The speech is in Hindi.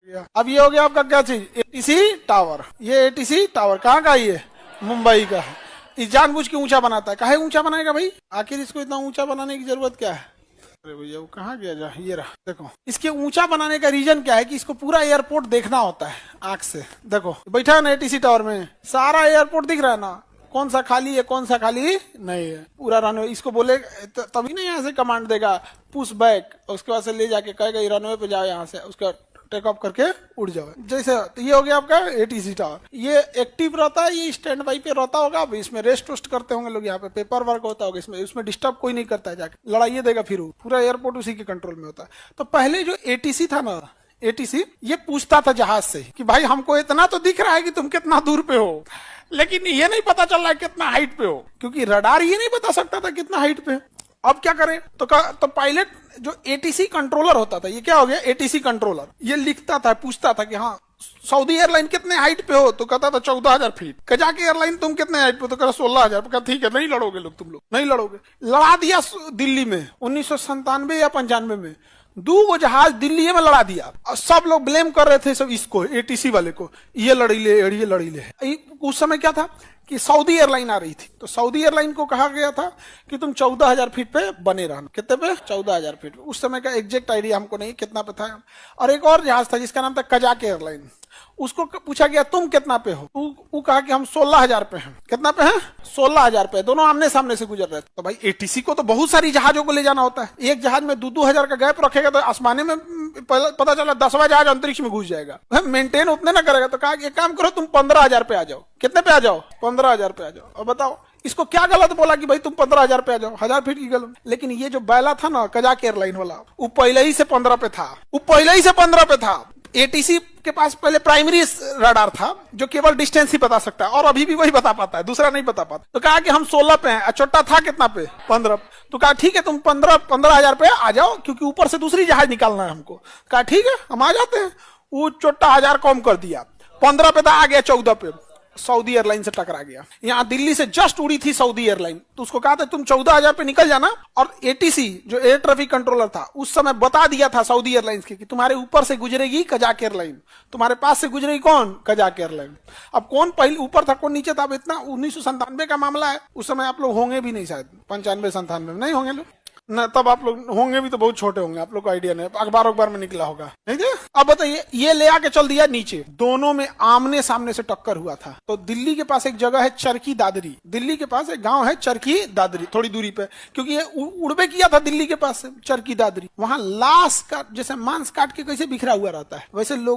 अब ये हो गया आपका क्या चीज, एटीसी टावर। ये एटीसी टावर कहाँ का, ये मुंबई का है। इस जानबूझ के ऊंचा बनाता है, काहे ऊंचा बनाएगा भाई, आखिर इसको इतना ऊंचा बनाने की जरूरत क्या है। अरे भैया वो कहाँ गया, जा ये रहा। देखो इसके ऊंचा बनाने का रीजन क्या है कि इसको पूरा एयरपोर्ट देखना होता है आंख से। देखो बैठा है ना एटीसी टावर में, सारा एयरपोर्ट दिख रहा है ना, कौन सा खाली है कौन सा खाली नहीं है, पूरा रनवे। इसको बोले तभी ना यहाँ से कमांड देगा पुश बैक, उसके बाद से ले जाके कहेगा रनवे पे जाओ, यहाँ से उसका टेक ऑफ करके उड़ जाओ। जैसे तो ये हो गया आपका एटीसी टावर। ये एक्टिव रहता है, ये स्टैंड बाई पे रहता होगा। अब इसमें रेस्ट वेस्ट करते होंगे लोग, यहाँ पे पेपर वर्क होता होगा, इसमें डिस्टर्ब कोई नहीं करता है, जाके लड़ाइए देगा, फिर पूरा एयरपोर्ट उसी के कंट्रोल में होता है। तो पहले जो एटीसी था ना, एटीसी ये पूछता था जहाज से कि भाई हमको इतना तो दिख रहा है कि तुम कितना दूर पे हो, लेकिन ये नहीं पता चल रहा है कितना हाइट पे हो, क्योंकि रडार ये नहीं बता सकता था कितना हाइट पे। अब क्या करें, तो पायलट जो एटीसी कंट्रोलर होता था, ये क्या हो गया एटीसी कंट्रोलर, ये लिखता था, पूछता था कि हाँ सऊदी एयरलाइन कितने हाइट पे हो, तो कहता था 14,000 फीट। कजाक एयरलाइन तुम कितने हाइट पे, तो कहता 16,000। ठीक है नहीं लड़ोगे लोग, तुम लोग नहीं लड़ोगे। लड़ा दिया दिल्ली में 1997 या 95 में, 2 जहाज दिल्ली में लड़ा दिया। और सब लोग ब्लेम कर रहे थे सब इसको, एटीसी वाले को, ये लड़ीले। उस समय क्या था कि सऊदी एयरलाइन आ रही थी, तो सऊदी एयरलाइन को कहा गया था कि तुम 14,000 फीट पे बने रहना। कितने पे, 14,000 फीट पे। उस समय का एग्जैक्ट आइडिया हमको नहीं कितना पे था। और एक और जहाज था जिसका नाम था कजाक एयरलाइन, उसको पूछा गया तुम कितना पे हो, वो कहा कि हम 16,000 पे हैं। कितना पे हैं, 16,000 पे। दोनों आमने सामने से गुजर रहे थे। तो भाई एटीसी को तो बहुत सारी जहाजों को ले जाना होता है, एक जहाज में 2-2 हजार का गैप रखेगा तो आसमाने में पता चला 10वां जहाज अंतरिक्ष में घुस जाएगा, मेंटेन उतने ना करेगा। तो कहा एक काम करो तुम 15,000 पे आ जाओ। कितने पे आ जाओ, 15,000 पे आ जाओ। और बताओ इसको क्या गलत बोला कि भाई तुम 15,000 पे आ जाओ, 1000 फीट की गलत। लेकिन ये जो बैला था ना कजाक एयरलाइन वाला, वो पहले ही से 15 पे था, वो पहले ही से 15 पे था। एटीसी के पास पहले प्राइमरी रडार था जो केवल डिस्टेंस ही बता सकता है, और अभी भी वही बता पाता है, दूसरा नहीं बता पाता। तो कहा कि हम 16 पे हैं, छोटा था कितना पे, 15। तो कहा ठीक है तुम 15,000 पे आ जाओ, क्योंकि ऊपर से दूसरी जहाज निकालना है हमको। कहा ठीक है हम आ जाते हैं। वो छोटा 1000 कम कर दिया, 15 पे था, आ गया 14 पे। सऊदी एयरलाइन से टकरा गया। यहाँ दिल्ली से जस्ट उड़ी थी सऊदी एयरलाइन, तो उसको कहा था तुम 14,000 पे निकल जाना। और एटीसी जो एयर ट्रैफिक कंट्रोलर था उस समय बता दिया था सऊदी एयरलाइंस के कि तुम्हारे ऊपर से गुजरेगी कजाक एयरलाइन, तुम्हारे पास से गुजरेगी कौन, कजाक एयरलाइन। अब कौन पहले ऊपर था कौन नीचे था, अब इतना 1997 का मामला है। उस समय आप लोग होंगे भी नहीं, शायद 95-97 में नहीं होंगे लोग ना, तब आप लोग होंगे भी तो बहुत छोटे होंगे, आप लोग को आइडिया नहीं, अखबार में निकला होगा नहीं थे। अब बताइए ये ले आके चल दिया नीचे, दोनों में आमने सामने से टक्कर हुआ था। तो दिल्ली के पास एक जगह है चरखी दादरी, दिल्ली के पास एक गांव है चरखी दादरी, थोड़ी दूरी पे, क्योंकि ये उड़बे किया था दिल्ली के पास से चरखी दादरी। वहां लाश का जैसे मांस काट के कैसे बिखरा हुआ रहता है, वैसे लोग